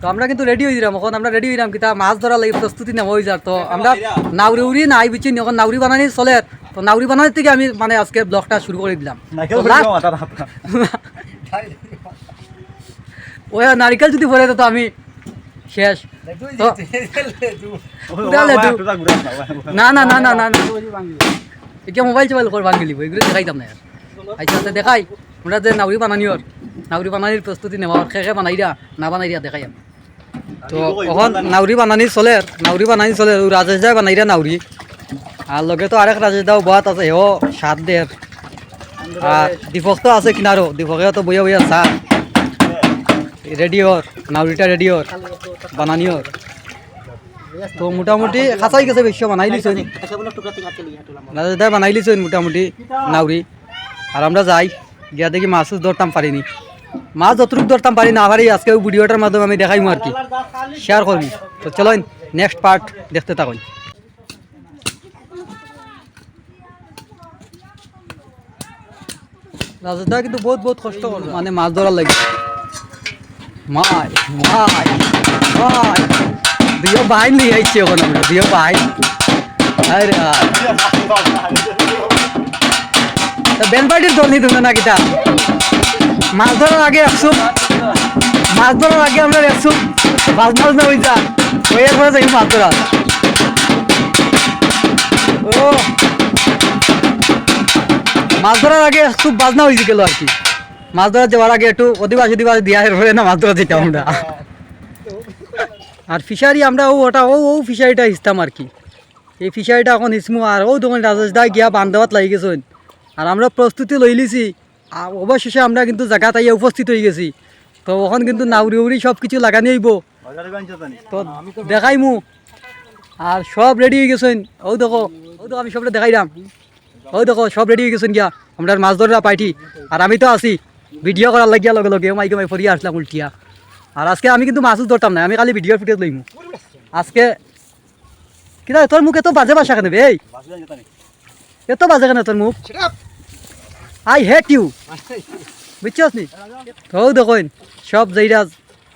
তো আমরা কিন্তু রেডি হয়ে দিলাম, এখন আমরা রেডি হইলাম কিতা মাছ ধরা লাগি প্রস্তুতি নেওয়া হয়ে যার। তো আমরা নাউরি উড়ি নাই বুঝছি, এখন নাউরি বানানি চলে। তো নাউরি বানানোর থেকে আমি মানে আজকে ব্লগটা শুরু করে দিলাম। ওই নারিকেল যদি পড়ে তো আমি শেষ। না না না না না না এটা মোবাইল চোবাইল করে ভাঙি লিব, এগুলো দেখাইতাম না। আচ্ছা দেখাই আমরা যে নাউরি বানানিওর নাউরি বানানির প্রস্তুতি নেওয়া খেয়ে বানাইরা না বানাইরা দেখাই। তো এখন নাউরি বানানি চলে, নাউরি বানানি চলে। রাজেশ দাই বানাইরা নাউরি, আর লগে তো আরেক রাজেশ দাও বাত আছে, হেও সাত দের। আর দীপক তো আছে কিনারো, দীপকে তো বইয়া বইয়া চা রেডিওর, নাউরিটা রেডিওর বানানিওর। তো মোটামুটি খাঁচাই গেছে, বেশি বানাই লিছেন রাজেশ দাই, বানাই লিছেন মোটামুটি নাউরি। আর আমরা যাই গিয়া দেখি মাছ ধরতাম পারিনি, মাছ যতটুকু ধরতাম পারি না পারি আজকে ওই ভিডিওটার মাধ্যমে আমি দেখাইমু আর কি, শেয়ার করবি। তো চলো নেক্সট পার্ট দেখতে থাকুন। রাজেশদা কিন্তু বহুত বহুত কষ্ট করলো মানে মাছ ধরার লাগে। মাই মাই মাই দুইও বাইন নিয়ে আইছি, এখন আমরা দুইও বাইন। আরে বেন পার্টির দল নিয়ে দেবো না কিতা, মাছ ধরার আগে একশো, মাছ ধরার আগে আমরা একশো মাছ মাছ না হয়ে যা ওই একবার যাই মাছ ধরা। ও মাছ ধরার আগে খুব বাজনা হয়েছে গেল আর কি, মাছ ধরা যাওয়ার আগে একটু অধিবাস দিয়া হয়ে না মাছ ধরা যেতাম আমরা। আর ফিশারি আমরা ওটা ও ফিশারিটা হিসতাম আর কি, এই ফিশারিটা এখন হিসমু। আর ও তখন রাজেশ দা গিয়া বান্ধাবাত লাগি গেছেন, আর আমরা প্রস্তুতি লই লিছি। অবশেষে আমরা কিন্তু জায়গা তাইয়া উপস্থিত হয়ে গেছি। তো ওখান কিন্তু নাউরি উড়ি সব কিছু লাগানি হইব, তো দেখাইমু। আর সব রেডি হয়ে গেছেন, ও দেখো আমি সবটা দেখাইলাম, ও দেখো সব রেডি হয়ে গেছেন গিয়া আমরা মাছ ধরা পাইটি। আর আমি তো আছি ভিডিও করার লাগিয়া লগে লগে মাইকে মাই ফরিয়া আসলাম উল্টিয়া। আর আজকে আমি কিন্তু মাছও ধরতাম না, আমি খালি ভিডিওর ফুটেজ লইমু আজকে। কিনা তোর মুখ এত বাজে বাসা কেন এই, এত বাজে কেন তোর মুখ? আই হেট ইউ, বুঝছস নি? তো দেখুন সব যাইরা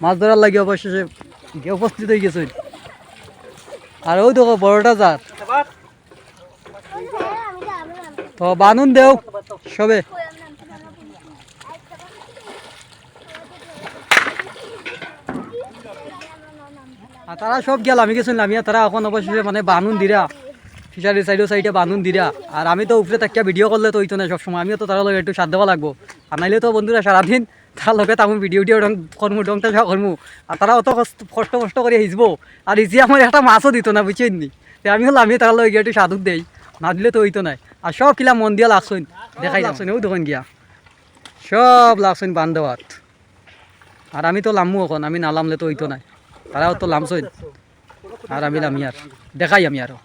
মাছ ধরার লাগে অবশেষে উপস্থিত হয়ে গেছেন। আর ও দেখো বড়টা জাত, তো বানুন দেও সবে। আর তারা সব গেল, আমি গেছিলাম, তারা এখন অবশেষে মানে বানুন দিরা ফিশারির সাইডে বানুন দিরা। আর আমি তো উপরে তাকিয়া ভিডিও করলে তো হইতো না সবসময়, আমিও তো তারা লগে একটু সাথ দেওয়া লাগবো। আর নাইলে তো বন্ধুরা সারাদিন তার লগে তখন ভিডিও করমু ডংটা করমু। আর তারা অত কষ্ট করে হিসবো, আর হিসি আমার একটা মাছও দিত না বুঝছেন নি। আমি হলো আমি তারা লগে একটু সাধুক দেই, না দিলে তো হইতো নাই। আর সব কিলা মন দিয়া লাগছেন, দেখাই লাগছেন ও দোকান গিয়া সব লাগছেন বান্ধবাত। আর আমি তো লামু এখন, আমি না লামলে তো হইতো নাই, তারাও তো লামছেন। আর আমি লামি আর দেখাই আমি আরো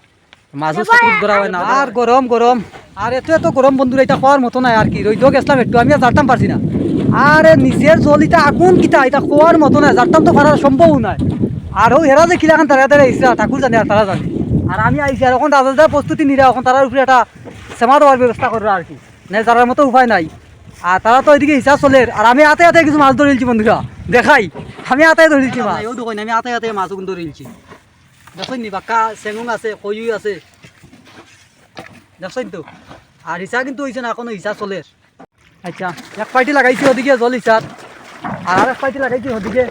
মাছও চকুত ধরা হয় না। আর গরম গরম, আর এত গরম বন্ধুরা এটা খাওয়ার মতো নাই আর কি। রইদ গেছিলাম একটু, আমি আর জারতাম পারছি না। আরে নিচের জল এটা আগুন কিতা, এটা খাওয়ার মতো নাই, জারতাম তো পারার সম্ভব নাই। আর ও হেরা যে কিলাখান তারা ইসরা ঠাকুর জানে আর তারা জানে। আর আমি আইসি আর এখন রাজা প্রস্তুতি নিরা, এখন তার উপরে একটা সেমা দেওয়ার ব্যবস্থা করবো আর কি, না যারার মতো উপায় নাই। আর তারা তো ওইদিকে হিসাব চলে। আর আমি হাতে কিছু মাছ ধরেছি বন্ধুরা, দেখাই আমি হাতে ধরেছি মাছ, ও দেখুন আমি হাতে মাছ ধরেছি। দেখছেন নি বাক্কা চেঙুং আছে, কয়ু আছে, দেখছেন তো। আর হিসা কিন্তু হয়েছে না, এখনো হিসা চলে। আচ্ছা এক পাইটি লাগাইছি ওদিকে জল হিসাব, আর এক পাইটি লাগাইছি ওদিকে,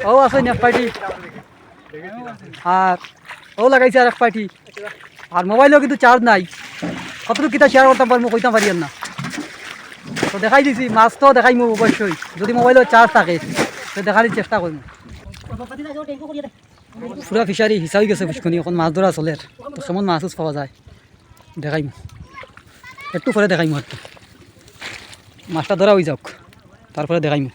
ও আছে এক পাইটি, আর ও লাগাইছে আর এক পাইটি। আর মোবাইলেও কিন্তু চার্জ নাই, কতটুকু কিতা শেয়ার করতাম পারবো কইতাম পারি না। তো দেখাই দিছি মাছ তো দেখাইমু অবশ্যই, যদি মোবাইলেও চার্জ থাকে তো দেখার চেষ্টা করবো। পুরা ফিশারি হিসাব গেছে বুঝখনি, এখন মাছ ধরা চলে। তো কেমন মাছ পাওয়া যায় দেখাইমু, একটু পরে দেখাইমু। একটু মাছটা ধরা হয়ে যাক তারপরে দেখাইমু।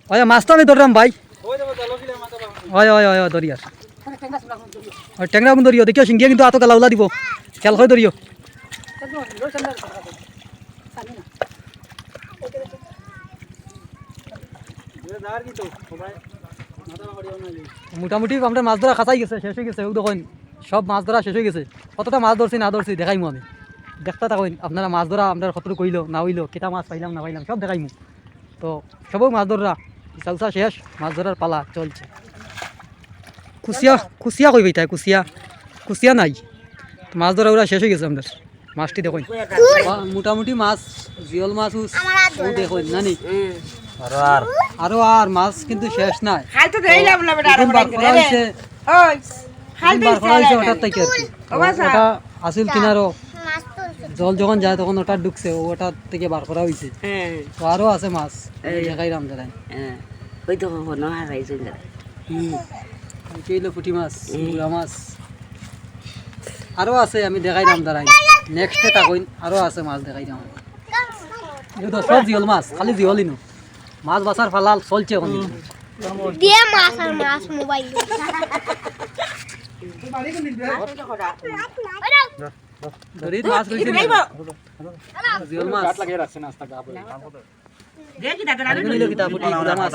আচ্ছা মাছ তো আমি ধরলাম ভাই, হয় হয় হয় ধরি। আর ট্যাংরা কিন্তু ধরিও, দেখিও সিঙ্গিয়া কিন্তু আতো গালাউলা দিব, খেয়াল করে ধরিও। মোটামুটি আমরা মাছ ধরা খাঁচাই গেছে, শেষ হয়ে গেছে। দেখুন সব মাছ ধরা শেষ হয়ে গেছে। কতটা মাছ ধরছি না ধরছি দেখাইমু আমি, দেখতে থাকুন আপনারা। মাছ ধরা আপনার কতটুকু কইলো না হইলো, কেটা মাছ পাইলাম না পাইলাম সব দেখাইমু। তো সবই মাছ ধরা চালসা শেষ, মাছ ধরার পালা চলছে। কুচিয়া কুচিয়া কইবি তাই কুচিয়া কুচিয়া নাই, তো মাছ ধরা ওরা শেষ হয়ে গেছে আমাদের। মাছটি দেখুন মোটামুটি মাছ, জিওল মাছ দেখুন নানি, আরো আর মাছ কিন্তু শেষ নাই। এখন বার করা হয়েছে, বার করা হয়েছে ওটার থেকে আর কি। ওটা আসিল কিনারও জল যখন যায় তখন ওটা ঢুকছে, ওটার থেকে বার করা হয়েছে। তো আরো আছে মাছ, দেখাইলাম দাঁড়াই। পুঁটি মাছ, গুড়া মাছ আরো আছে, আমি দেখাইলাম দাঁড়াই। নেক্সটে তাকইন আরো আছে মাছ দেখাইলাম। এগুলো সব জিওল মাছ, খালি জিওলই নো মাছ বাছার ফালাল চলছে এখন। দিয়ে মাছ আর মাছ মোবাইল ধরিত মাছ রইছে নি? জিওল মাছ নিলো কিতা পুঁটি গুড়া মাছ।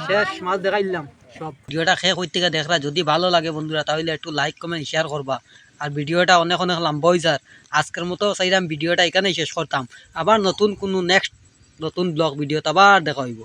শেষ মাছ দেখাইলাম সব। ভিডিওটা শেষ হইতে দেখরা, যদি ভালো লাগে বন্ধুরা তাহলে একটু লাইক কমেন্ট শেয়ার করবা। আর ভিডিওটা অনেক অনেক লম্বা হয়ে যায়। আজকের মতো চাইলাম ভিডিওটা এখানেই শেষ করতাম। আবার নতুন কোনো নেক্সট নতুন ব্লগ ভিডিওতে আবার দেখা হইব।